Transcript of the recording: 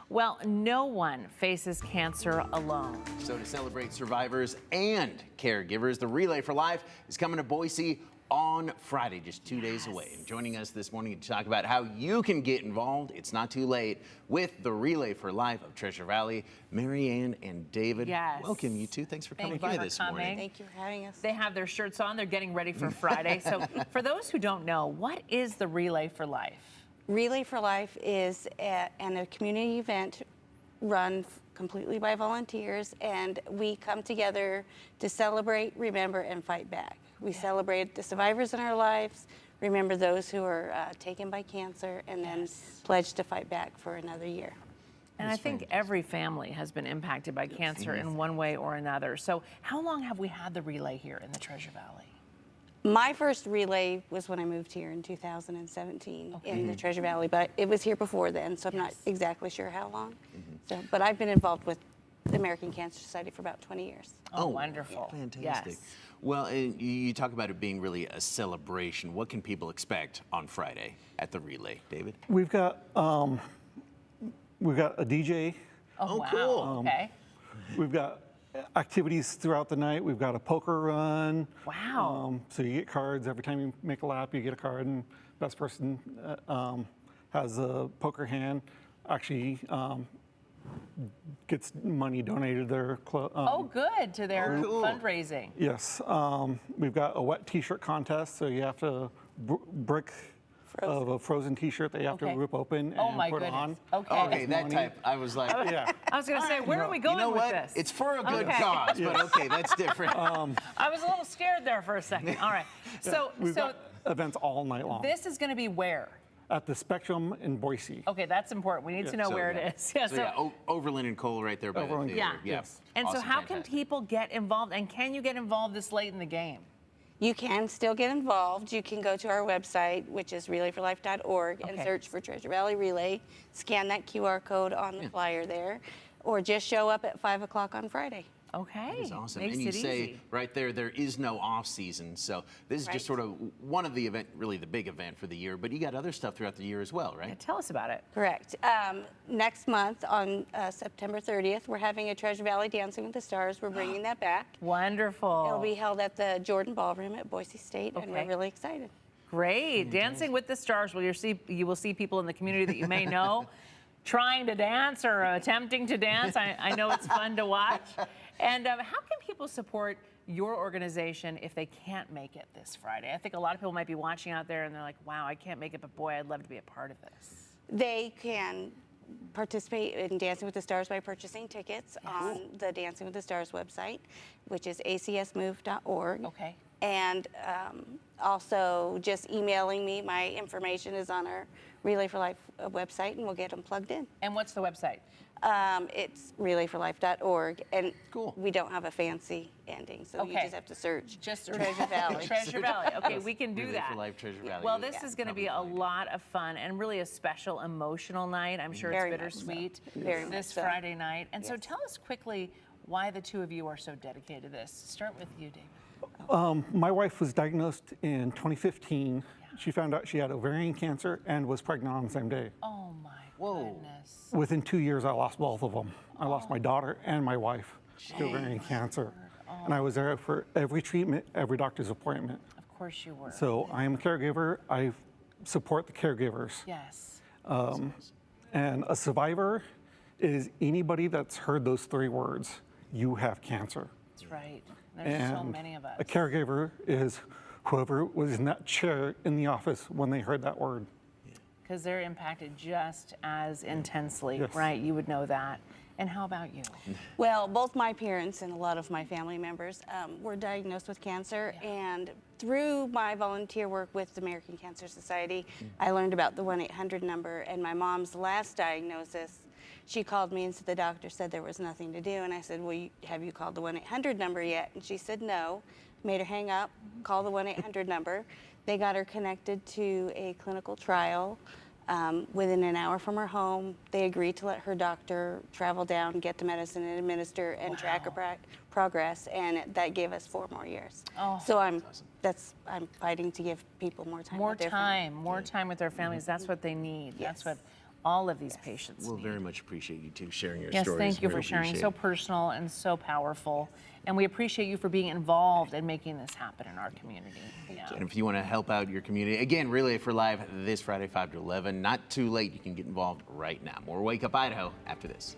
Well, no one faces cancer alone. So to celebrate survivors and caregivers, the Relay for Life is coming to Boise on Friday, just 2 days away. And joining us this morning to talk about how you can get involved, it's not too late, with the Relay for Life of Treasure Valley, Marianne and David. Yes. Welcome, you two. Thanks for coming Thank you by for this coming. morning. Thank you for having us. They have their shirts on. They're getting ready for Friday. So for those who don't know, what is the Relay for Life? Relay for Life is a community event run completely by volunteers, and we come together to celebrate, remember, and fight back. We celebrate the survivors in our lives, remember those who are taken by cancer, and then pledge to fight back for another year. And I think every family has been impacted by cancer in one way or another. So how long have we had the Relay here in the Treasure Valley? My first relay was when I moved here in 2017 in the Treasure Valley, but it was here before then, so I'm not exactly sure how long. So, but I've been involved with the American Cancer Society for about 20 years. Oh, wonderful. Fantastic. Yes. Well, and you talk about it being really a celebration. What can people expect on Friday at the Relay, David? We've got a DJ. Oh, wow. cool. Okay. We've got activities throughout the night. We've got a poker run. Wow. So you get cards every time you make a lap. You get a card, and best person has a poker hand. Actually, gets money donated to their club. Oh, good, to their cool. fundraising. Yes. We've got a wet T-shirt contest. So you have to brick of a frozen T-shirt that you have to rip open and Oh, my put goodness. on. Okay. Okay, that money. type. I was like, Yeah. I was going to say, where are we going you know with what? this? It's for a good Okay. cause, but okay, that's different. I was a little scared there for a second. All right. So, We've got events all night long this is going to be where? at the Spectrum in Boise. Okay, that's important. We need to know So, where yeah. it is. Yeah. So, yeah, Overland and Cole right there by the Overland theater. Cole, Yeah. yes. And so Awesome, how can fantastic. people get involved, and can you get involved this late in the game? You can still get involved. You can go to our website, which is relayforlife.org, and Okay. search for Treasure Valley Relay. Scan that QR code on the flyer there, or just show up at 5 o'clock on Friday. Okay. That's awesome. Makes And you it say easy. right there is no off season. So this is Right. just sort of one of the event, really the big event for the year, but you got other stuff throughout the year as well, right? Tell us about it. Correct. Next month on September 30th, we're having a Treasure Valley Dancing with the Stars. We're bringing that back. Wonderful. It'll be held at the Jordan Ballroom at Boise State, and we're Okay. really excited. Great. Dancing with the Stars. Well, you will see people in the community that you may know trying to dance or attempting to dance. I know it's fun to watch. And how can people support your organization if they can't make it this Friday? I think a lot of people might be watching out there and they're like, wow, I can't make it, but boy, I'd love to be a part of this. They can participate in Dancing with the Stars by purchasing tickets on the Dancing with the Stars website, which is acsmove.org. Okay. And also just emailing me. My information is on our Relay for Life website, and we'll get them plugged in. And what's the website? It's relayforlife.org, and Cool. we don't have a fancy ending, so you Okay. just have to search Just Treasure Valley. Treasure Valley. Okay, we can do Relay that. for Life, Treasure Valley. Well, You'll this is going to be a probably find it. lot of fun and really a special emotional night. I'm sure Very it's much so. bittersweet Very much this so. Friday night. And so Yes. tell us quickly why the two of you are so dedicated to this. Start with you, David. My wife was diagnosed in 2015. She found out she had ovarian cancer and was pregnant on the same day. Oh my Whoa. goodness. Within 2 years, I lost both of them. I lost my daughter and my wife to ovarian cancer. And I was there for every treatment, every doctor's appointment. Of course you were. So I am a caregiver. I support the caregivers. Yes. And a survivor is anybody that's heard those 3 words, you have cancer. That's right. There's so And many of us. a caregiver is whoever was in that chair in the office when they heard that word. Because they're impacted just as intensely, Yes. right? You would know that. And how about you? Well, both my parents and a lot of my family members were diagnosed with cancer, and through my volunteer work with the American Cancer Society, I learned about the 1-800 number, and my mom's last diagnosis, she called me and said the doctor said there was nothing to do, and I said, well, have you called the 1-800 number yet? And she said no. Made her hang up, call the 1-800 number. They got her connected to a clinical trial. Within an hour from her home, they agreed to let her doctor travel down, get the medicine and administer, and track her progress, and that gave us 4 more years. Oh. So I'm fighting to give people more time. More with their time with their families. That's what they need. That's Yes. what all of these patients We'll need. very much appreciate you two sharing your Yes, stories. thank you Really for sharing. appreciate So it. personal and so powerful. And we appreciate you for being involved and making this happen in our community. Yeah. And if you want to help out your community, again, Relay for Life this Friday, 5 to 11. Not too late. You can get involved right now. More Wake Up Idaho after this.